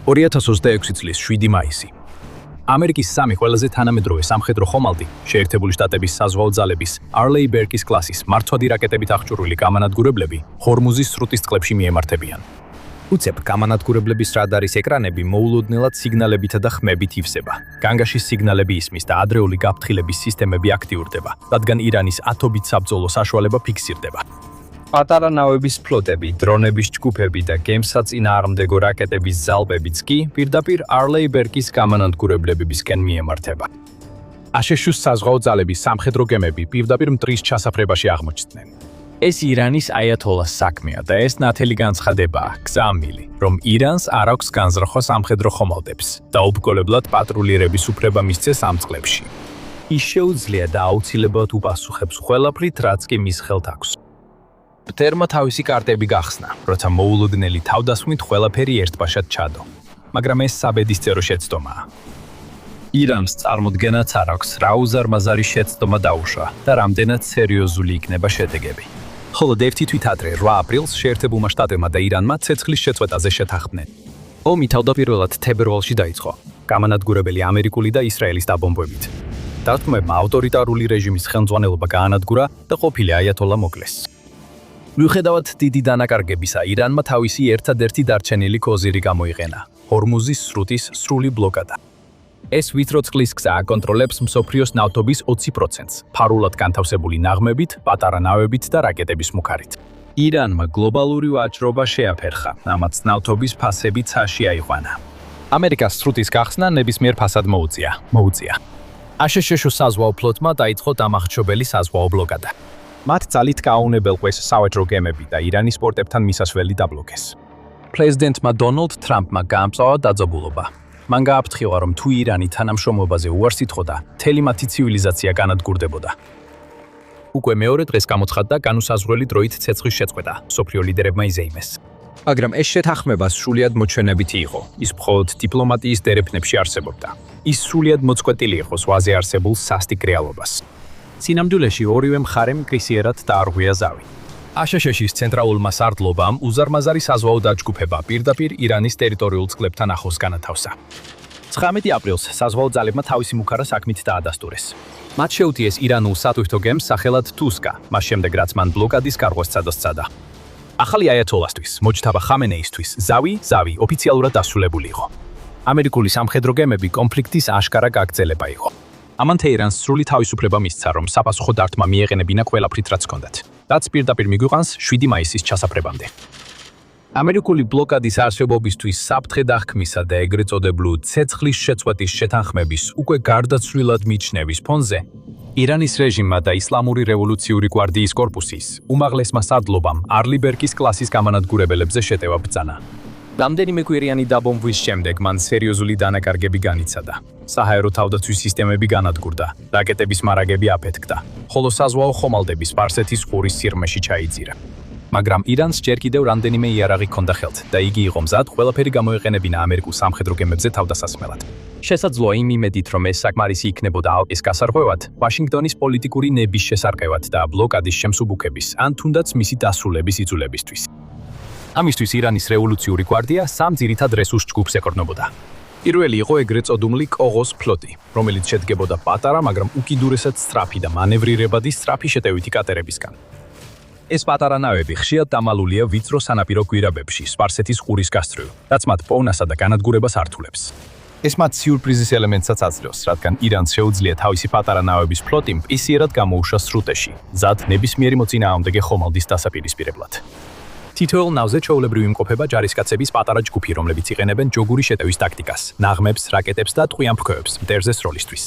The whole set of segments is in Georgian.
2026 წლის 7 მაისი. ამერიკის სამი ყველაზე თანამედროვე სამხედრო ხომალდი, შეერთებული შტატების საზღვაო ძალების Arleigh Burke-ის კლასის მართვადი რაკეტებით აღჭურვილი გამანადგურებლები ჰორმუზის სრუტის წყლებში მიემართებიან. უცებ გამანადგურებლების რადარის ეკრანები მოულოდნელად სიგნალებითა და ხმებით ივსება. განგაშის სიგნალები ისმის და ადრეული გაფრთხილების სისტემები აქტიურდება, რადგან ირანის ათობით საბრძოლო საშუალება ფიქსირდება. პატარა ნავების ფლოტები, დრონების ჯგუფები და გემსაწინააღმდეგო რაკეტების ზალპებიც კი პირდაპირ Arleigh Burke-ის გამანადგურებლებისკენ მიემართება. აშშ-ის საზღვაო ძალების სამხედრო გემები პირდაპირ მტრის ჩასაფრებაში აღმოჩნდნენ. ეს ირანის აიათოლას საქმეა და ეს ნათელი განცხადებაა, გზამილი, რომ ირანს არ აქვს განზრახვა სამხედრო ხომალდებს და უბრძოლებლად პატრულირების უფლება მისცეს ამ წყლებში. ის შეუძლია და აუცილებლად უპასუხებს ყველაფრით, რაც კი მის ხელთ აქვს. მტერმა თავისი კარტები გახსნა, როცა მოულოდნელი თავდასხმით ყველაფერი ერთბაშად ჩადო, მაგრამ ეს საბედისწერო შეცდომაა. ირანს წარმოდგენაც არ აქვს, რა უზარმაზარი შეცდომა დაუშვა და რამდენად სერიოზული იქნება შედეგები. ხოლო ერთი თვით ადრე 8 აპრილს შეერთებულმა შტატებმა და ირანმა ცეცხლის შეწყვეტაზე შეთანხმდნენ. ომი თავდაპირველად თებერვალში დაიწყო, გამანადგურებელი ამერიკული და ისრაელის დაბომბვებით. დათმობებმა ავტორიტარული რეჟიმის ხელმძღვანელობა გაანადგურა და ყოფილი აიათოლა მოკლეს. მიუხედავად დიდი დანაკარგებისა, ირანმა თავისი ერთადერთი დარჩენილი კოზირი გამოიყენა, ჰორმუზის სრუტის სრული ბლოკადა. ეს ვიწრო წყლის გზა აკონტროლებს მსოფლიოს ნავთობის 20%-ს, ფარულად განთავსებული ნაღმებით, პატარა ნავებით და რაკეტების მუქარით. ირანმა გლობალური ვაჭრობა შეაფერხა, ამაც ნავთობის ფასები ცაში აიყვანა. ამერიკას სრუტის გახსნა ნებისმიერ ფასად მოუწია. აშშ-ის საზღვაო ფლოტმა დაიწყო დამახჩობელი საზღვაო ბლოკადა. მათ ძალით გააუნებელყვეს სავაჭრო გემები და ირანის პორტებთან მისასვლელი დაბლოკეს. პრეზიდენტმა დონალდ ტრამპმა გაამწვავა დაძაბულობა. მან გააფრთხილა, რომ თუ ირანი თანამშრომლობაზე უარს ითხოვდა, მთელი მათი ცივილიზაცია განადგურდებოდა. უკვე მეორე დღეს გამოცხადდა განუსაზღვრელი დროით ცეცხლის შეწყვეტა, მსოფლიო ლიდერებმა იზეიმეს. მაგრამ ეს შეთანხმება სრულიად მოჩვენებითი იყო, ის მხოლოდ დიპლომატიის დერეფნებში არსებობდა. ის სრულიად მოწყვეტილი იყო ზღვაზე არსებულ სასტიკ რეალობას. სინამდვილეში ორივე მხარემ კრისიერად დაარღვია ზავი. აშშ-ის ცენტრალურმა სარდლობამ უზარმაზარი საზღვაო დაჯგუფება პირდაპირ ირანის ტერიტორიულ წყლებთან ახლოს განათავსა. 19 აპრილს საზღვაო ძალებმა თავისი მუქარა საქმით დაადასტურეს. მათ შეუტიეს ირანულ სატვირთო გემს სახელად თუსკა, მას შემდეგ რაც მან ბლოკადის კარღვას სცადა. ახალი აიათოლასთვის, მოჯთაბა ხამენეისთვის, ზავი ოფიციალურად დასრულებული იყო. ამერიკული სამხედრო გემები კონფლიქტის აშკარა გაგრძელება იყო. ამან თეირანს სრული თავისუფლება მისცა, რომ საპასუხო დარტყმა მიეყენებინა ყველაფრით, რაც ჰქონდათ. რაც პირდაპირ მიგვიყანს 7 მაისის ჩასაფრებამდე. ამერიკული ბლოკადის არსებობისთვის საფრთხე დახქმისა და ეგრეთ წოდებული ცეცხლის შეწყვეტის შეთანხმების უკვე გარდაცვლილად მიჩნევის ფონზე, ირანის რეჟიმმა და ისლამური რევოლუციური გვარდიის კორპუსის უმაღლესმა სარდლობამ Arleigh Burke-ის კლასის გამანადგურებელებზე შეტევა ბრძანა. რამდენიმე კვირიანი დაბომბვის შემდეგ მან სერიოზული დანაკარგები განიცადა. საჰაერო თავდაცვის სისტემები განადგურდა, რაკეტების მარაგები აფეთქდა, ხოლო საზღვაო ხომალდები სპარსეთის ყურის სიღრმეში ჩაიძირა. მაგრამ ირანს ჯერ კიდევ რამდენიმე იარაღი ჰქონდა ხელთ და იგი იყო მზად ყველაფერი გამოეყენებინა ამერიკულ სამხედრო გემებზე თავდასასმელად. შესაძლოა იმ იმედით, რომ ეს საკმარისი იქნებოდა ალყის გასარღვევად, ვაშინგტონის პოლიტიკური ნების შესარყევად და ბლოკადის შემსუბუქების, ან თუნდაც მისი დასრულების იძულებისთვის. ამისთვის ირანის რევოლუციური გვარდია 3 ძირითად რესურს ჯგუფს ეკორნობოდა. პირველი იყო ეგრეთ წოდებული კოღოს ფლოტი, რომელიც შედგებოდა პატარა, მაგრამ უკიდურესად სწრაფი და მანევრირებადი სწრაფი შეტევითი კატერებისგან. ეს პატარა ნავები ხშირად დამალულია ვიწრო სანაპირო გვირაბებში, სპარსეთის ყურის გასწვრივ, რაც მათ პოვნასა და განადგურებას ართულებს. ეს მათ სიურპრიზის ელემენტსაც აძლევს, რადგან ირანს შეუძლია თავისი პატარა ნავების ფლოტი მყისიერად გამოუშვა სრუტეში, მზად ნებისმიერი მოწინააღმდეგე ხომალდის დასაპირისპირებლად. თითოეულ ნავზე ჩვეულებრივ იმყოფება ჯარისკაცების პატარა ჯგუფი, რომლებიც იყენებენ ჯოგური შეტევის ტაქტიკას, ნაღმებს, რაკეტებს და ტყვიან ფქოებს მტერზე სროლისთვის.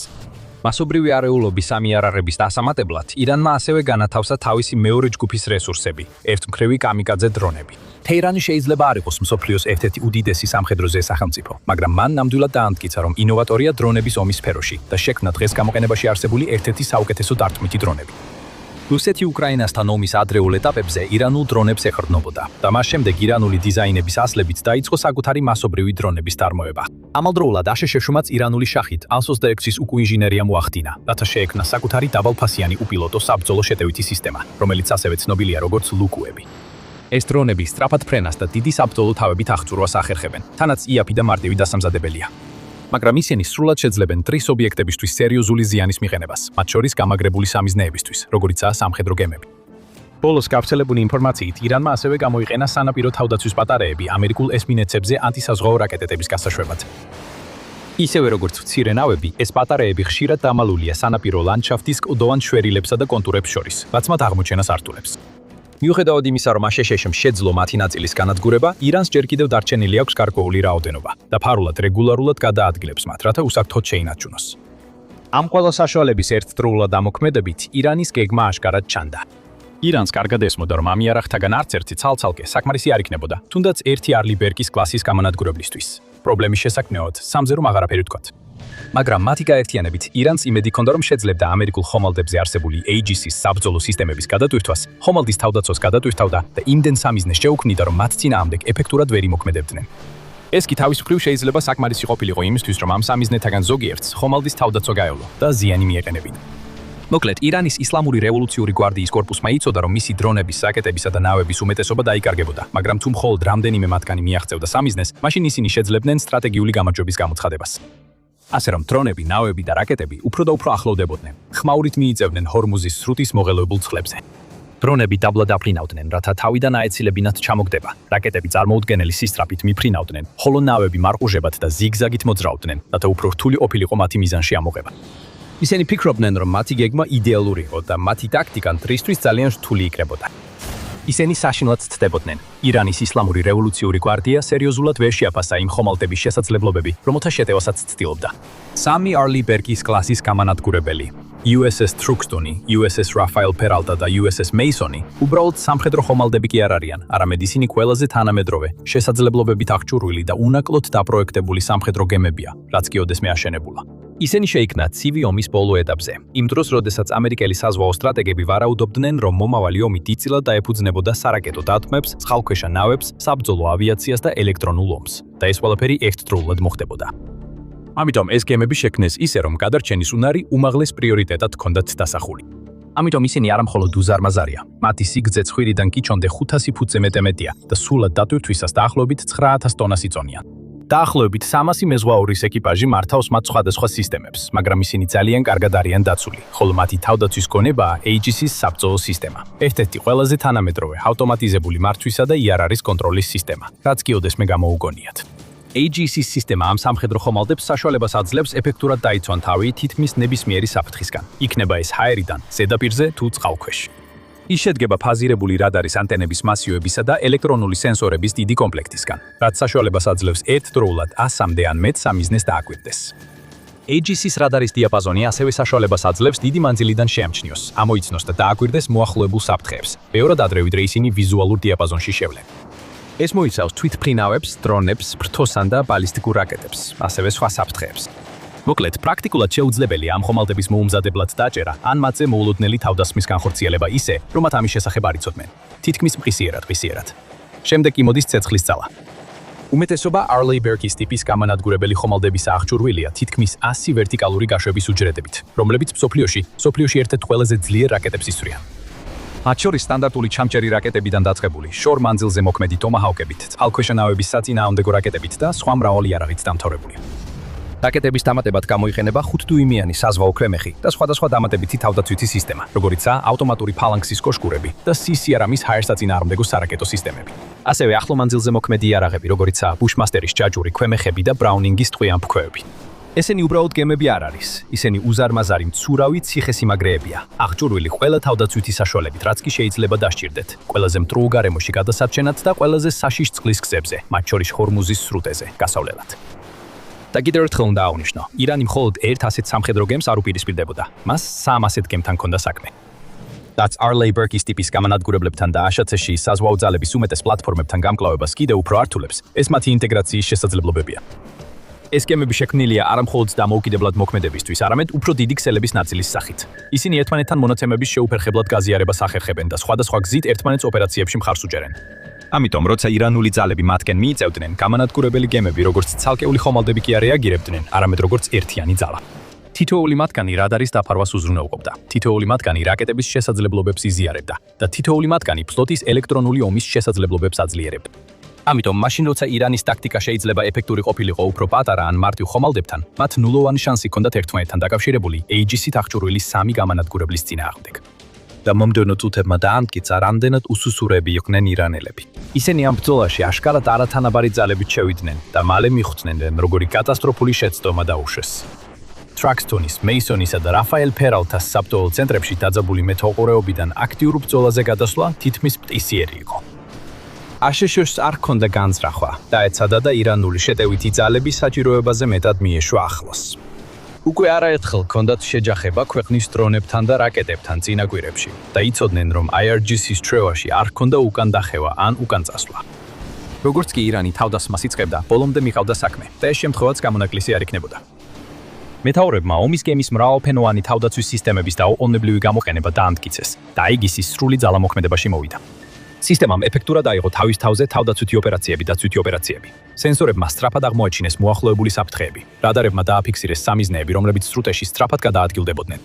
მასობრივი არეულობის სამიარაღების დასამატებლად, ირანმა ასევე განათავსა თავისი მეორე ჯგუფის რესურსები, ერთმხრივი კამიკაძე დრონები. თეირანი შეიძლება არ იყოს მსოფლიოს ერთ-ერთი უდიდესი სამხედრო სახელმწიფო, მაგრამ მან ნამდვილად დაამტკიცა, რომ ინოვატორია დრონების ომის სფეროში და შექმნა დღეს გამოყენებაში არსებული ერთ-ერთი საუკეთესო დარტყმითი დრონები. რუსეთი უკრაინასთან ომის ადრეულ ეტაპებზე ირანულ დრონებს ეყრდნობოდა და მას შემდეგ ირანული დიზაინების ასლებით დაიწყო საკუთარი მასობრივი დრონების წარმოება. ამავდროულად აშშ-მაც ირანული შაჰიდ Al-26-ის უკუინჟინერია მოახდინა, რათა შეექმნა საკუთარი დაბალფასიანი უპილოტო საბრძოლო შეტევითი სისტემა, რომელიც ასევე ცნობილია როგორც ლუკუები. ეს დრონები სწრაფად ფრენას და დიდი საბრძოლო თავებით აღწურვას ახერხებენ, თანაც იაფი და მარტივი დასამზადებელია. მაგრამ ისინი სრულად შეძლებენ ტრის ობიექტებისთვის სერიოზული ზიანის მიღებას, მათ შორის გამაგრებული სამიზნეებისთვის, როგორიცაა სამხედრო გემები. ბოლოს გავრცელებული ინფორმაციით, ირანმა ასევე გამოიყენა სანაპირო თავდაცვის ბატარეები ამერიკულ ესმინეცებზე ანტისაზღვაო რაკეტების გასაშვებად. ისევე როგორც მცირე ნავები, ეს ბატარეები ხშირად დამალულია სანაპირო ლანდშაფტის კლდოვან შვერილებსა და კონტურებს შორის, რაც მათ აღმოჩენას ართულებს. მიუხედავად იმისა, რომ აშშ-მ შეძლო მათი ნაწილის განადგურება, ირანს ჯერ კიდევ დარჩენილი აქვს გარკვეული რაოდენობა და ფარულად რეგულარულად გადაადგილებს მათ, რათა უსაფრთხოდ შეინარჩუნოს. ამ ყველა საშუალების ერთდროულად ამოქმედებით, ირანის გეგმა აშკარად ჩანდა. ირანს კარგად ესმოდა, რომ ამ იარაღთაგან არც ერთი ცალ-ცალკე საკმარისი არ იქნებოდა, თუნდაც ერთი არლი ბერკის კლასის გამანადგურებლისთვის. პრობლემის შესაქმნელად სამზე რომ აღარაფერი ვთქვათ. მაგრამ მათი გაერთიანებით ირანს იმედი ჰქონდა, რომ შეძლებდა ამერიკულ ხომალდებზე არსებული AGC-ის საბრძოლო სისტემების გადატვირთვას, ხომალდის თავდაცვას გადატვირთავდა და იმდენ სამიზნეს შეუქმნიდა, რომ მათ წინააღმდეგ ეფექტურად ვერ იმოქმედებდნენ. ეს კი თავის მხრივ შეიძლება საკმარისი ყოფილიყო იმისთვის, რომ ამ სამიზნეთაგან ზოგიერთს ხომალდის თავდაცვა გაევლო და ზიანი მიეყენებინა. მოკლედ, ირანის ისლამური რევოლუციური გვარდიის კორპუსმა იცოდა, რომ მისი დრონების, რაკეტებისა და ნავების უმეტესობა დაიკარგებოდა, მაგრამ თუ მხოლოდ რამდენიმე მათგანი მიაღწევდა სამიზნეს, მაშინ ისინი შეძლებდნენ სტრატეგიული გამოჯვების გამოცხადებას. ასე რომ დრონები, ნავები და რაკეტები უფრო და უფრო ახლოვდებოდნენ, ხმაურით მიიწევდნენ ჰორმუზის სრუტის მოღელვებულ წყლებზე. დრონები დაბლად აფრინავდნენ, რათა თავიდან აეცილებინათ ჩამოგდება, რაკეტები წარმოუდგენელი სისწრაფით მიფრინავდნენ, ხოლო ნავები მარყუჟებად და ზიგზაგით მოძრაობდნენ, რათა უფრო რთული ყოფილიყო მათი მიზანში ამოღება. ისინი ფიქრობდნენ, რომ მათი გეგმა იდეალური იყო და მათი ტაქტიკა დღისთვის ძალიან რთული იქნებოდა. ისინი საშინლად ცდებოდნენ. ირანის ისლამური რევოლუციური გვარდია სერიოზულად ვერ შეაფასა იმ ხომალდების შესაძლებლობები, რომელთა შეტევასაც ცდილობდა. 3 არლი ბერკის კლასის გამანადგურებელი, USS Truxtun, USS Rafael Peralta და USS Mason უბრალოდ სამხედრო ხომალდები კი არ არიან, არამედ ისინი ყველაზე თანამედროვე, შესაძლებლობებით აღჭურვილი და უნაკლოდ დაპროექტებული სამხედრო გემებია, რაც კი ოდესმე აშენებულა. ისინი შეიქმნა ცივი ომის ბოლო ეტაპზე, იმ დროს, როდესაც ამერიკელი საზღვაო სტრატეგები ვარაუდობდნენ, რომ მომავალი ომი დიდწილად დაეფუძნებოდა სარაკეტო დათმებს, წყალქვეშა ნავებს, საბრძოლო ავიაციას და ელექტრონულ ომს, და ეს ყველაფერი ერთდროულად მოხდებოდა. ამიტომ ეს გემები შექმნეს ისე, რომ გადარჩენის უნარი უმაღლეს პრიორიტეტად ჰქონდათ დასახული. ამიტომ ისინი არა მხოლოდ უზარმაზარია, მათი სიგრძე ცხვირიდან კი ჩონდე 500 ფუტზე მეტია და სრულად დატვირთვისას დაახლოებით 9000 ტონას იწონიან. დაახლოებით 300 მეზღვაურის ეკიპაჟი მართავს მათ სხვადასხვა სისტემებს, მაგრამ ისინი ძალიან კარგად არიან დაცული, ხოლო მათი თავდაცვის გონებაა AGC-ის საბრძოლო სისტემა. ერთ-ერთი ყველაზე თანამედროვე ავტომატიზებული მართვისა და იარაღის კონტროლის სისტემა, რაც კი ოდესმე გამოუგონიათ. AGC-ის სისტემა ამ სამხედრო ხომალდებს საშუალებას აძლევს ეფექტურად დაიცვან თავი თითქმის ნებისმიერი საფრთხისგან, იქნება ეს ჰაერიდან, ზედაპირზე თუ წყალქვეშ. ის შედგება ფაზირებული რადარის ანტენების მასივებისა და ელექტრონული სენსორების დიდი კომპლექტისგან, რაც საშუალებას აძლევს ერთდროულად 100-მდე ან მეტ სამიზნეს დააკვირდეს. AGC-ის რადარის დიაპაზონი ასევე საშუალებას აძლევს დიდი მანძილიდან შეამჩნიოს, ამოიცნოს და დააკვირდეს მოახლოებულ საფრთხეებს, ბევრად ადრე ვიდრე ისინი ვიზუალურ დიაპაზონში შევლენ. ეს მოიცავს თვითმფრინავებს, დრონებს, ფრთოსან და ბალისტიკურ რაკეტებს, ასევე სხვა საფრთხეებს. მოკლედ, პრაქტიკულად შეუძლებელია ამ ხომალდების მოუმზადებლად დაჭერა, ან მათზე მოულოდნელი თავდასხმის განხორციელება ისე, რომ მათ ამის შესახებ არ იცოდნენ. თითქმის მყისიერად. შემდეგ კი მოდის ცეცხლის ძალა. უმეტესობა Arleigh Burke-ის ტიპის გამანადგურებელი ხომალდებისა აღჭურვილია თითქმის 100 ვერტიკალური გაშვების უჯრედებით, რომლებიც მსოფლიოში ერთ-ერთ ყველაზე ძლიერ რაკეტებს ისვრიან. მათ შორის სტანდარტული ჩამჭერი რაკეტებიდან დაწყებული, შორ მანძილზე მოქმედი ტომაჰავკებით, წყალქვეშა ნავების საწინააღმდეგო რაკეტებით და სხვა მრავალი იარაღით დამთავრებული. რაკეტების დამატებად გამოიყენება 5 დუიმიანი საზღვაო ქვემეხი და სხვადასხვა დამატებითი თავდაცვითი სისტემა, როგორიცაა ავტომატური ფალანგსის კოშკურები და CCRM-ის ჰაერსაწინააღმდეგო სარაკეტო სისტემები. ასევე ახლო მანძილზე მოქმედი იარაღები, როგორიცაა ბუშმასტერის ჯაჯური ქვემეხები და ბრაუნინგის ტყვიამფრქვევები. ესენი უბრალოდ გემები არ არის, ისინი უზარმაზარი მცურავი ციხესიმაგრეებია, აღჭურვილი ყველა თავდაცვითი საშუალებით, რაც კი შეიძლება დასჭირდეთ, ყველაზე მტრულ გარემოში გადასარჩენად და ყველაზე საშიშ წყლის გზებზე, მათ შორის ჰორმუზის სრუტეზე, გასავლელად. და კიდევ ერთხელ უნდა აღვნიშნო, ირანი მხოლოდ ერთ ასეთ სამხედრო გემს არ უპირისპირდებოდა, მას 3 ასეთ გემთან ჰქონდა საქმე. რაც Arleigh Burke-ის ტიპის გამანადგურებლებთან და AHC-ში საზღვაო ძალების უმეტეს პლატფორმებთან გამკლავებას კიდევ უფრო ართულებს, ეს მათი ინტეგრაციის შესაძლებლობებია. ეს გემები შექმნილია არა მხოლოდ დამოუკიდებლად მოქმედებისთვის, არამედ უფრო დიდი ქსელების ნაწილის სახით. ისინი ერთმანეთთან მონაცემების შეუფერხებლად გაზიარებას ახერხებენ და სხვადასხვა გზით ერთმანეთს ოპერაციებში მხარს უჭერენ. ამიტომ, როცა ირანული ძალები მათკენ მიიწევდნენ, გამანადგურებელი გემები როგორც ცალკეული ხომალდები კი არ რეაგირებდნენ, არამედ როგორც ერთიანი ძალა. თითოეული მათგანი რადარის დაფარვას უზრუნველყოფდა, თითოეული მათგანი რაკეტების შესაძლებლობებს იზიარებდა და თითოეული მათგანი ფლოტის ელექტრონული ომის შესაძლებლობებს აძლიერებდა. ამიტომ მაშინ როცა ირანის ტაქტიკა შეიძლება ეფექტური ყოფილიყო უფრო პატარა ან მარტივ ხომალდებთან, მათ ნულოვანი შანსი ჰქონდათ ერთმანეთთან დაკავშირებული AEGIS-ით აღჭურვილი 3 გამანადგურებლის წინააღმდეგ. და მომდევნო წუთებმა დაამტკიცა, რამდენად უსუსურები იყვნენ ირანელები. ისინი ამ ბრძოლაში აშკარად არათანაბარი ძალებით შევიდნენ და მალე მიხვდნენ, როგორი კატასტროფული შეცდომა დაუშვეს. ტრაქსტონის, მეისონისა და რაფაელ ფერალთას საბრძოლო ცენტრებში დაძაბული მეთვალყურეობიდან აქტიურ ბრძოლაზე გადასვლა თითქმის მტკისიერი იყო. აშშ-ს არ ჰქონდა განზრახვა და ეცადა და ირანული შეტევითი ძალები საჭიროებაზე მეტად მიეშვა ახლოს. უკვე არაერთხელ ჰქონდათ შეჯახება ქვეყნის დრონებთან და რაკეტებთან წინაკვირებში და იცოდნენ, რომ IRGC-ის ჩვევაში არ ჰქონდა უკან დახევა ან უკან წასვლა. როგორც კი ირანი თავდასხმას იწყებდა, ბოლომდე მიყავდა საქმე და ეს შემთხვევაც გამონაკლისი არ იქნებოდა. მეთაურებმა ომის გემის მრავალფენოვანი თავდაცვის სისტემების დაუყოვნებლივი გამოყენება დაამტკიცეს და AEGIS-ის სრული ძალამოქმედებაში მოვიდა. სისტემამ ეფექტურად აიღო თავის თავზე თავდაცვითი ოპერაციები და ცვითი ოპერაციები. სენსორებმა სწრაფად აღმოაჩინეს მოახლოებული საფრთხეები. რადარებმა დააფიქსირეს სამიზნეები, რომლებიც სრუტეში სწრაფად გადაადგილდებოდნენ.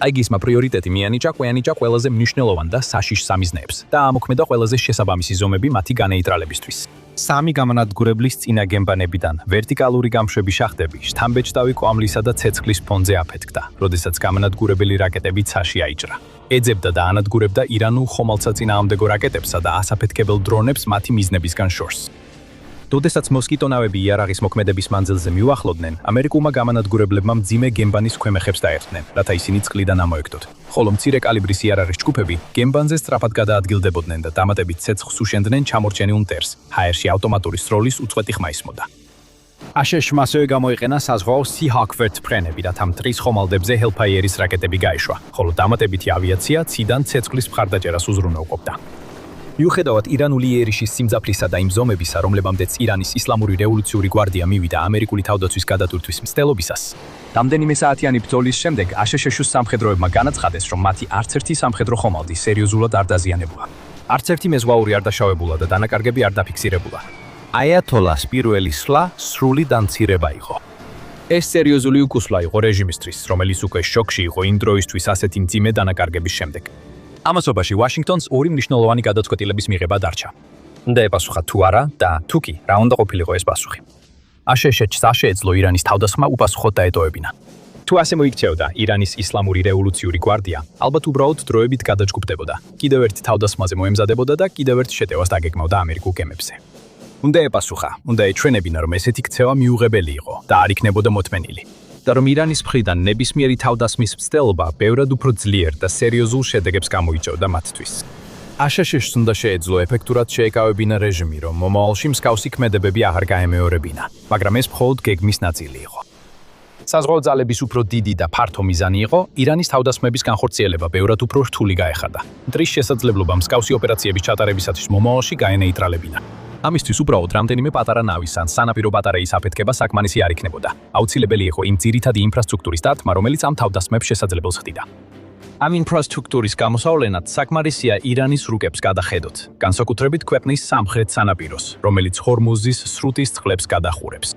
AEGIS-მა პრიორიტეტი მიანიჭა ყველაზე მნიშვნელოვან და საშიშ სამიზნეებს და ამოქმედა ყველაზე შესაბამისი ზომები მათი განეიტრალებისთვის. 3 გამანადგურებლის წინა გემბანებიდან ვერტიკალური გამშვები შახტები შთამბეჭდავი კვამლისა და ცეცხლის ფონზე აფეთქდა, როდესაც გამანადგურებელი რაკეტები ცაში აიჭრა. ეძებდა და ანადგურებდა ირანულ ხომალდსაწინააღმდეგო რაკეტებსა და ასაფეთქებელ დრონებს მათი მიზნებისგან შორს. როდესაც მოსკიტონავები იარაღის მოქმედების მანძილზე მიუახლოვდნენ, ამერიკულმა გამანადგურებლებმა მძიმე გემბანის ქვემეხებს დაერტნენ, რათა ისინი წყლიდან ამოეკდოთ. ხოლო მცირე კალიბრის იარაღის ჯგუფები გემბანზე სწრაფად გადაადგილდებოდნენ და დამატებით ცეცხლს უშენდნენ ჩამორჩენილ მტერს. ჰაერში ავტომატური სროლის უწყვეტი ხმა ისმოდა. აშშ-მა ასევე გამოიყენა საზღვაო Seahawk ვერტმფრენები, რათა მტრის ხომალდებზე Hellfire-ის რაკეტები გაეშვა, ხოლო დამატებითი ავიაცია ციდან ცეცხლის მხარდაჭერას უზრუნველყოფდა. მიუხედავად ირანული იერიშის სიმძაფრისა და იმ ზომებისა, რომლებამდეც ირანის ისლამური რევოლუციური გვარდია მივიდა ამერიკული თავდაცვის გადატვირთვის მცდელობისას, რამდენიმე საათიანი ბრძოლის შემდეგ აშშ-ს სამხედროებმა განაცხადეს, რომ მათი არც ერთი სამხედრო ხომალდი სერიოზულად არ დაზიანებულა. არც ერთი მეზღვაური არ დაშავებულა და დანაკარგები არ დაფიქსირებულა. აიათოლას პირველი სვლა სრული დამცირება იყო. ეს სერიოზული უკუსვლა იყო რეჟიმისთვის, რომელიც უკვე შოკში იყო იმ დროისთვის ასეთი მძიმე დანაკარგების შემდეგ. ამასობაში ვაშინგტონს 2 მნიშვნელოვანი გადაწყვეტილების მიღება დარჩა. უნდა ეპასუხა თუ არა და თუ კი, რა უნდა ყოფილიყო ეს პასუხი. აშშ-ს შეეძლო ირანის თავდასხმა უპასუხოდ დაეტოვებინა. თუ ასე მოიქცეოდა ირანის ისლამური რევოლუციური გვარდია, ალბათ უბრალოდ დროებით გადაჯგუფდებოდა, კიდევ ერთ თავდასხმაზე მოემზადებოდა და კიდევ ერთ შეტევას დაგეგმავდა ამერიკულ გემებზე. უნდა ეპასუხა, უნდა ეჩვენებინა, რომ ესეთი ქცევა მიუღებელი იყო და არ იქნებოდა მოთმენილი. და რომ ირანის მხრიდან ნებისმიერი თავდასხმის მცდელობა ბევრად უფრო ძლიერ და სერიოზულ შედეგებს გამოიწვევდა მათთვის. აშშ-ს უნდა შეეძლო ეფექტურად შეეკავებინა რეჟიმი, რომ მომავალში მსგავსი ქმედებები აღარ გაემეორებინა, მაგრამ ეს მხოლოდ გეგმის ნაწილი იყო. საზღვაო ძალების უფრო დიდი და ფართო მიზანი იყო ირანის თავდასხმების განხორციელება ბევრად უფრო რთული გაეხადა. მტრის შესაძლებლობა მსგავსი ოპერაციების ჩატარებისათვის მომავალში გაენეიტრალებინა. ამისთვის უბრალოდ რამდენიმე პატარა ნავის ან სანაპირო ბატარეის აფეთქება საკმარისი არ იქნებოდა. აუცილებელი იყო იმ ძირითადი ინფრასტრუქტურის დარტყმა, რომელიც ამ თავდასხმებს შესაძლებელს ხდიდა. ამ ინფრასტრუქტურის გამოსავლენად საკმარისია ირანის რუკებს გადახედოთ, განსაკუთრებით ქვეყნის სამხრეთ სანაპიროს, რომელიც ჰორმუზის სრუტის წყლებს გადახურებს.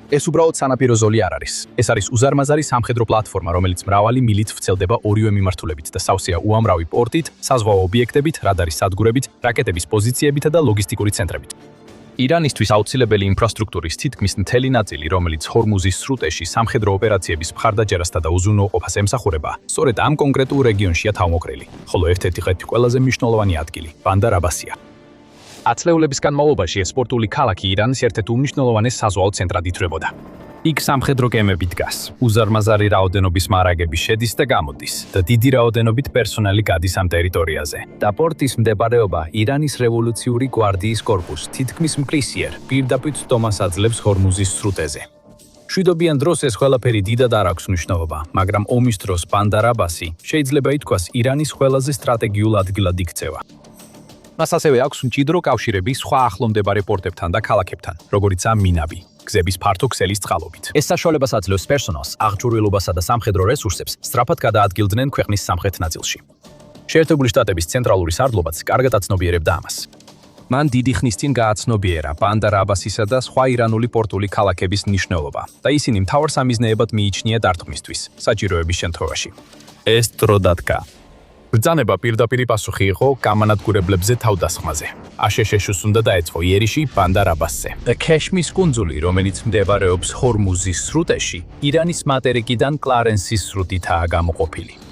ეს უბრალოდ სანაპირო ზოლი არ არის. ეს არის უზარმაზარი სამხედრო პლატფორმა, რომელიც მრავალი მილით ვრცელდება ორივე მიმართულებით და სავსეა უამრავი პორტით, საზღვაო ობიექტებით, რადარის სადგურებით, რაკეტების პოზიციებით და ლოგისტიკური ცენტრებით. ირანისთვის აუცილებელი ინფრასტრუქტურის თითქმის მთელი ნაწილი, რომელიც ჰორმუზის სრუტეში სამხედრო ოპერაციების მხარდაჭერასთან და უზრუნველყოფას ემსახურება, სწორედ ამ კონკრეტულ რეგიონშია თავმოყრილი, ხოლო ერთ-ერთი ყველაზე მნიშვნელოვანი ადგილი ბანდარ აბასია. ათწლეულების განმავლობაში ეს სპორტული ქალაქი ირანის ერთ-ერთ უმნიშვნელოვანეს საზღვაო ცენტრად ითვლებოდა. იქ სამხედრო გემები დგას, უზარმაზარი რაოდენობის მარაგები შედის და გამოდის და დიდი რაოდენობით პერსონალი გადის ამ ტერიტორიაზე. და პორტის მდებარეობა ირანის რევოლუციური გვარდიის კორპუსს თითქმის მკრისიერ პირდაპირ ცდომას აძლევს ჰორმუზის სრუტეზე. მშვიდობიან დროს ეს ყველაფერი დიდად არ აქვს მნიშვნელობა, მაგრამ ომის დროს ბანდარ აბასი შეიძლება ითქვას ირანის ყველაზე სტრატეგიულ ადგილად იქცევა. მას ასევე აქვს მჭიდრო კავშირები სხვა ახლომდებარე პორტებთან და ქალაქებთან, როგორიცაა მინაბი, გზების ფართო ქსელის წყალობით. ეს საშუალებას აძლევს პერსონალს, აღჭურვილობასა და სამხედრო რესურსებს სწრაფად გადაადგილდნენ ქვეყნის სამხრეთ ნაწილში. შეერთებული შტატების ცენტრალური სარდლობაც კარგად აცნობიერებდა ამას. მან დიდი ხნის წინ გააცნობიერა ბანდარ აბასისა და სხვა ირანული პორტული ქალაქების მნიშვნელობა და ისინი მთავარ სამიზნეებად მიიჩნია დარტყმისთვის, საჭიროების შემთხვევაში. ეს დრო დადგა. ბრძანება პირდაპირ პასუხი იყო გამანადგურებლებზე თავდასხმაზე. აშშ-ს უნდა დაეწყო იერიში ბანდარ აბასზე. ქეშმის კუნძული, რომელიც მდებარეობს ჰორმუზის სრუტეში, ირანის მატერიკიდან კლარენსის სრუტითაა გამოყოფილი.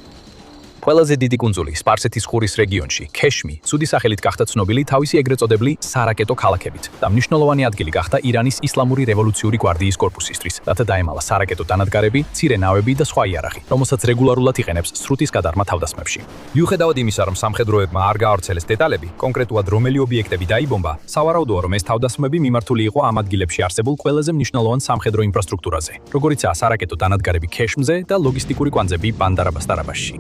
ყველაზე დიდი კუნძული სპარსეთის ყურის რეგიონში, ქეშმი, ცუდი სახელით გახდა ცნობილი თავისი ეგრეთ წოდებული სარაკეტო ქალაქებით და მნიშვნელოვანი ადგილი გახდა ირანის ისლამური რევოლუციური გვარდიის კორპუსისთვის, რათა დაემალა სარაკეტო დანადგარები, მცირე ნავები და სხვა იარაღი, რომელსაც რეგულარულად იყენებს სრუტის გადარმა თავდასხმებში. მიუხედავად იმისა, რომ სამხედროებმა არ გაავრცელეს დეტალები, კონკრეტულად რომელი ობიექტები დაიბომბა, სავარაუდოა, რომ ეს თავდასხმები მიმართული იყო ამ ადგილებში არსებულ ყველაზე მნიშვნელოვან სამხედრო ინფრასტრუქტურაზე, როგორიცაა სარაკეტო დანადგარები ქეშმზე და ლოგისტიკური კვანძები ბანდარ აბას-ტარაბაში.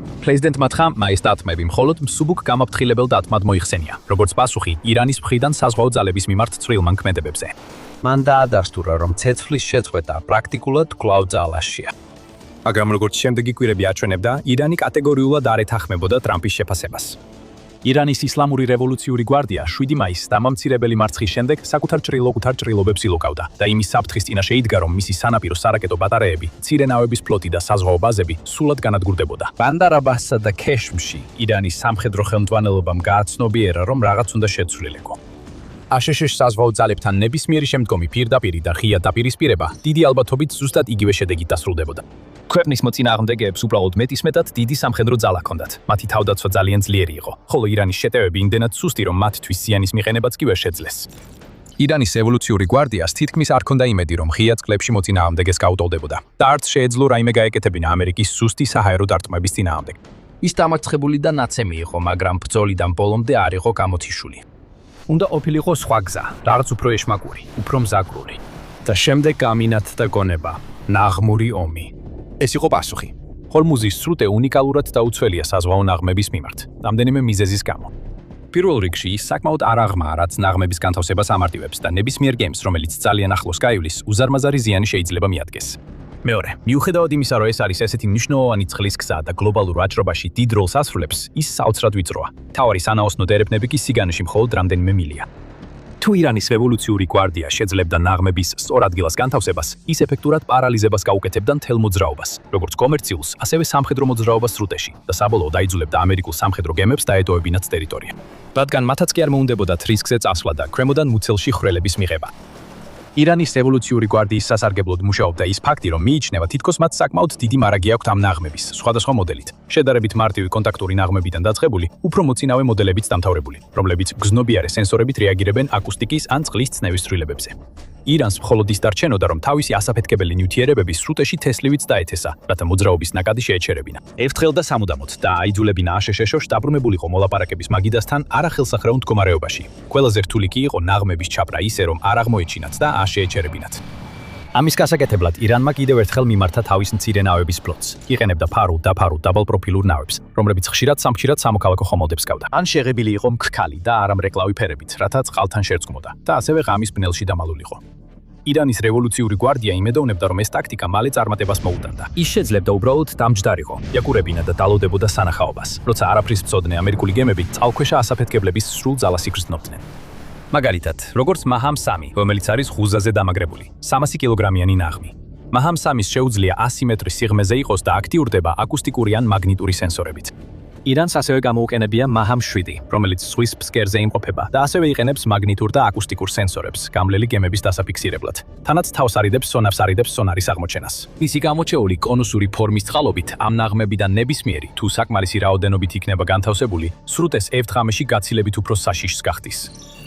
მათხამ ეს დათმები მხოლოდ მსუბუქ გამაფრთხილებელ დათმად მოიხსენია, როგორც პასუხი ირანის მხრიდან საზღვაო ძალების მიმართ წვრილ მანქმედებებზე. მან დაადასტურა, რომ ცეცხლის შეწყვეტა პრაქტიკულად კვლავ ძალაშია. მაგრამ როგორც შემდეგი კვირები აჩვენებდა, ირანი კატეგორიულად არ ეთანხმებოდა ტრამპის შეფასებას. ირანის ისლამური რევოლუციური გვარდია 7 მაისს დამამცირებელი მარცხის შემდეგ საკუთარ ჭრილობებს ილოკავდა და იმის საფრთხის წინაშე იდგა, რომ მისი სანაპირო სარაკეტო ბატარეები, მცირე ნავების ფლოტი და საზღვაო ბაზები სულად განადგურდებოდა. ბანდარ აბასსა და ქეშმში ირანის სამხედრო ხელმძღვანელობამ გააცნობიერა, რომ რაღაც უნდა შეცვლილიყო. აშშ-ს საზღვაო ძალებთან ნებისმიერი შემდგომი პირდაპირი და ღია დაპირისპირება დიდი ალბათობით ზუსტად იგივე შედეგით დასრულდებოდა. ქვეყნის მოწინააღმდეგეებს უბრალოდ მეტისმეტად დიდი სამხედრო ძალა ჰქონდათ. მათი თავდაცვა ძალიან ძლიერი იყო, ხოლო ირანის შეტევები იმდენად სუსტი, რომ მათთვის ზიანის მიყენებაც კი ვერ შეძლეს. ირანის რევოლუციური გვარდიას თითქმის არ ჰქონდა იმედი, რომ ღია წყლებში მოწინააღმდეგეს გაუტოლდებოდა და არც შეეძლო რაიმე გაეკეთებინა ამერიკის სუსტი საჰაერო დარტყმების წინააღმდეგ. ის დამარცხებული და ნაცემი იყო, მაგრამ ბრძოლიდან ბოლომდე არ იყო გამოთიშული. უნდა ყოფილიყო სხვა გზა, რაღაც უფრო ეშმაკური, უფრო მზაკრული. და შემდეგ გამინათ და გონება, ნაღმური ომი. ეს იყო პასუხი. ჰორმუზის სრუტე უნიკალურად დაუცველია საზღვაო ნაღმების მიმართ, რამდენიმე მიზეზის გამო. პირველ რიგში ის საკმაოდ არ აღმაა, რაც ნაღმების განთავსებას ამარტივებს და ნებისმიერ გემს, რომელიც ძალიან ახლოს გაივლის, უზარმაზარი ზიანი შეიძლება მიადგეს. მეორე, მიუხედავად იმისა, რომ ეს არის ესეთი მნიშვნელოვანი წყლის გზა და გლობალურ ვაჭრობაში დიდ როლს ასრულებს, ის საოცრად ვიწროა. მთავარი სანაოსნო დერეფნები კი სიგანეში მხოლოდ რამდენიმე მილია. თუ ირანის რევოლუციური გვარდია შეძლებდა ნაღმების სწორ ადგილას განთავსებას, ის ეფექტურად პარალიზებას გაუკეთებდა მთელ მოძრაობას, როგორც კომერციულს, ასევე სამხედრო მოძრაობას სრუტეში და საბოლოოდ აიძულებდა ამერიკულ სამხედრო გემებს დაეტოვებინათ ტერიტორია. რადგან მათაც კი არ მოუნდებოდათ რისკზე წასვლა და ქვემოდან მუცელში ხვრელების მიღება. ირანის რევოლუციური გვარდიის სასარგებლოდ მუშაობდა ის ფაქტი, რომ მიიჩნევა თითქოს მათ საკმაოდ დიდი მარაგი აქვთ ამ ნაღმების სხვადასხვა მოდელით, შედარებით მარტივი კონტაქტური ნაღმებიდან დაწყებული, უფრო მოწინავე მოდელებიც დამთავრებული, რომლებიც გზნობიარე სენსორებით რეაგირებენ აკუსტიკის ან წყლის ცნევის ცვლილებებზე. ირანს მხოლოდ ის დარჩენოდა, რომ თავისი ასაფეთქებელი ნივთიერებები სრუტეში თესლივით დაეთესა, რათა მოძრაობის ნაკადი შეეჩერებინა. ევთხელ და სამუდამოდ და აიძულებინა აშშ-ს დაბრუნებულიყო მოლაპარაკების მაგიდასთან არახელსაყრელ მდგომარეობაში. ყველაზე რთული კი იყო ნაღმების ჩაბრა ისე, რომ არ აღმოეჩინათ და არ შეეჩერებინათ. ამის გასაკეთებლად ირანმა კიდევ ერთხელ მიმართა თავის მცირე ნავების ფლოტს. იყენებდა ფარულ დაბალპროფილურ ნავებს, რომლებიც ხშირად სამოქალაქო ხომალდებს ჰგავდა. ან შეღებილი იყო მქქალი და არამრეკლავი ფერებით, რათა წყალთან შერწყმოდა და ასევე ღამის ბნელში დამალულიყო. ირანის რევოლუციური გვარდია იმედოვნებდა, რომ ეს ტაქტიკა მალე წარმატებას მოუტანდა. ის შეძლებდა უბრალოდ დამჯდარიყო, იაკურებინა და დალოდებოდა სანახაობას, როცა არაფრის მცოდნე ამერიკული გემები წყალქვეშა ასაფეთქებლების სრულ ძალას იგრძნობდნენ. მაგალითად, როგორც მაჰამ 3, რომელიც არის ღუზაზე დამაგრებული, 300 კილოგრამიანი ნაღმი. მაჰამ 3-ის შეუძლია 100 მეტრის სიღრმეზე იყოს და აქტიურდება აკუსტიკური ან მაგნიტური სენსორებით. ირანს ასევე გამოუყენებია მაჰამ 7, რომელიც ზღვის ფსკერზე იმყოფება და ასევე იყენებს მაგნიტურ და აკუსტიკურ სენსორებს გამლელი გემების დასაფიქსირებლად. თანაც თავს არიდებს სონარის აღმოჩენას. მისი გამოჩეული კონუსური ფორმის წყალობით ამ ნაღმებიდან ნებისმიერი თუ საკმარისი რაოდენობით იქნება განთავსებული, სრუტეს ევთღამეში გაცილებით უფრო საშიშს გახდის.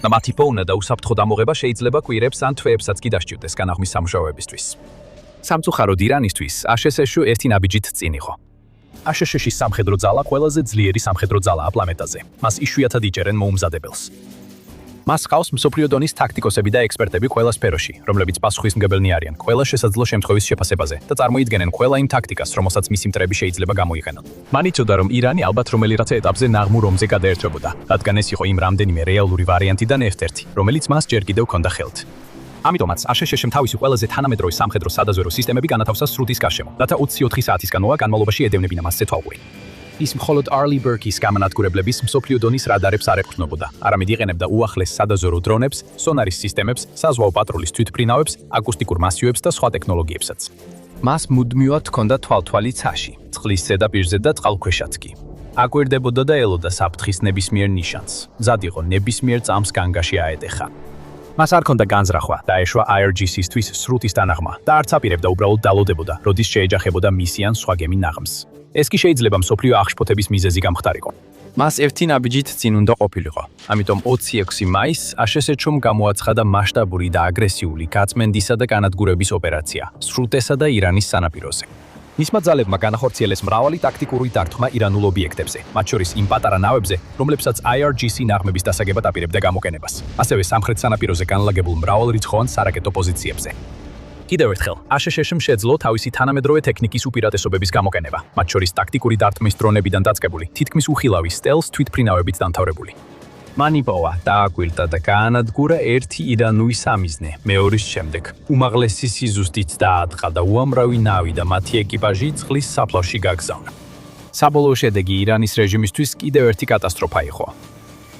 მათი პოვნა და უსაფრთხო დამოღება შეიძლება კვირებს ან თვეებსაც კი დასჭირდეს განაღმის სამუშაოებისთვის. სამწუხაროდ ირანისთვის აშშ-ში ერთი ნაბიჯით წინ იყო. აშშ-ში სამხედრო ძალა ყველაზე ძლიერი სამხედრო ძალაა პლანეტაზე. მას იშვიათად იჭერენ მოუმზადებელს. მას ყავს მსოფლიო დონის ტაქტიკოსები და ექსპერტები ყველა სფეროში, რომლებიც პასუხისმგებელნი არიან ყველა შესაძლო შემთხვევის შეფასებაზე და წარმოიდგენენ ყველა იმ ტაქტიკას, რომელსაც მისი მტრები შეიძლება გამოიყენონ. მან იცოდა, რომ ირანი ალბათ რომელიღაც ეტაპზე ნაღმურ ომზე გადაერთვებოდა, რადგან ეს იყო იმ რამდენიმე რეალური ვარიანტიდან ერთ-ერთი, რომელიც მას ჯერ კიდევ ჰქონდა ხელთ. ამიტომაც აშშ-მ თავისი ყველაზე თანამედროვე სამხედრო სადაზვერო სისტემები განათავსა სრუტის გარშემო, რათა 24 საათის განმავლობაში ედევნებინა მასზე თვალყური. ის მხოლოდ Arleigh Burke-ის გამანადგურებლების მსოფლიო დონის რადარებს არ ეყრდნობოდა, არამედ იყენებდა უახლეს სადაზვერვო დრონებს, სონარის სისტემებს, საზღვაო პატრულის თვითმფრინავებს, აკუსტიკურ მასივებს და სხვა ტექნოლოგიებსაც. მას მუდმივად ჰქონდა თვალთვალი ცაში, წყლის ზედაპირზე და წყალქვეშაც კი. აკვირდებოდა და ელოდა საფრთხის ნებისმიერ ნიშანს. მზად იყო ნებისმიერ წამს განგაში აეტეხა. მას არ ჰქონდა განზრახვა, დაეშვა IRGC-ისთვის სრუტის დანაღმა და არც აპირებდა უბრალოდ დალოდებოდა, როდის შეეჯახებოდა მისი ან სხვა გემი ნაღმს. ეს კი შეიძლება მსოფლიო აღშფოთების მიზეზი გამხდარიყო. მას ერთი ნაბიჯით წინ უნდა ყოფილიყო. ამიტომ 26 მაისს აშშ-ს გამოაცხადა მასშტაბური და აგრესიული გაწმენდისა და განადგურების ოპერაცია სრუტესა და ირანის სანაპიროზე. მისმა ძალებმა განახორციელეს მრავალი ტაქტიკური დარტყმა ირანულ ობიექტებზე, მათ შორის იმ პატარა ნავებზე, რომლებსაც IRGC ნაღმების დასაგებად აპირებდა გამოყენებას. ასევე სამხრეთ სანაპიროზე განლაგებულ მრავალრიცხოვან სარაკეტო პოზიციებზე. კიდევ ერთხელ, აშშ-მ შეძლო თავისი თანამედროვე ტექნიკის უპირატესობების გამოყენება, მათ შორის ტაქტიკური დარტყმის დრონებიდან დაწყებული, თითქმის უხილავი სტელს თვითმფრინავებით დამთავრებული. მან იპოვა, დააკვირდა და გაანადგურა ერთი ირანული სამიზნე, მეორის შემდეგ. უმაღლესი სიზუსტით დაატყა და უამრავი ნავი და მათი ეკიპაჟი წყლის საფლავში გაგზავნა. საბოლოო შედეგი ირანის რეჟიმისთვის კიდევ ერთი კატასტროფა იყო.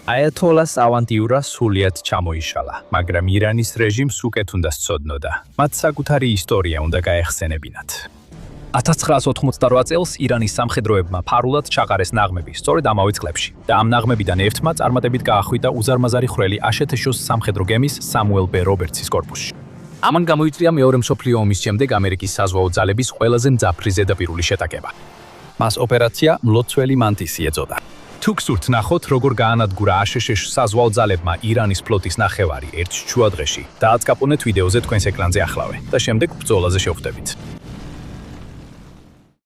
აიათოლას ავანტიურა სულიად ჩამოიშალა, მაგრამ ირანის რეჟიმს უკეთ უნდა სცოდნოდა. მათ საკუთარი ისტორია უნდა გაეხსენებინათ. 1988 წელს ირანის სამხედროებმა ფარულად ჩაყარეს ნაღმები, სწორედ ამავე წლებში და ამ ნაღმებიდან ერთმა წარმატებით გაახვიდა უზარმაზარი ხვრელი აშშ-ს სამხედრო გემის სამუელ ბ რობერტსის კორპუსში. ამან გამოიწვია მეორე მსოფლიო ომის შემდეგ ამერიკის საზღვაო ძალების ყველაზე მძაფრი ზედაპირული შეტაკება. მას ოპერაცია მლოცველი მანტისი ეწოდა. თუ გსურთ ნახოთ, როგორ გაანადგურა აშშ-ს საზღვაო ძალებმა ირანის ფლოტის ნახევარი ერთ შუადღეში, დააწკაპუნეთ ვიდეოზე თქვენს ეკრანზე ახლავე და შემდეგ ბრძოლაზე შევხვდებით.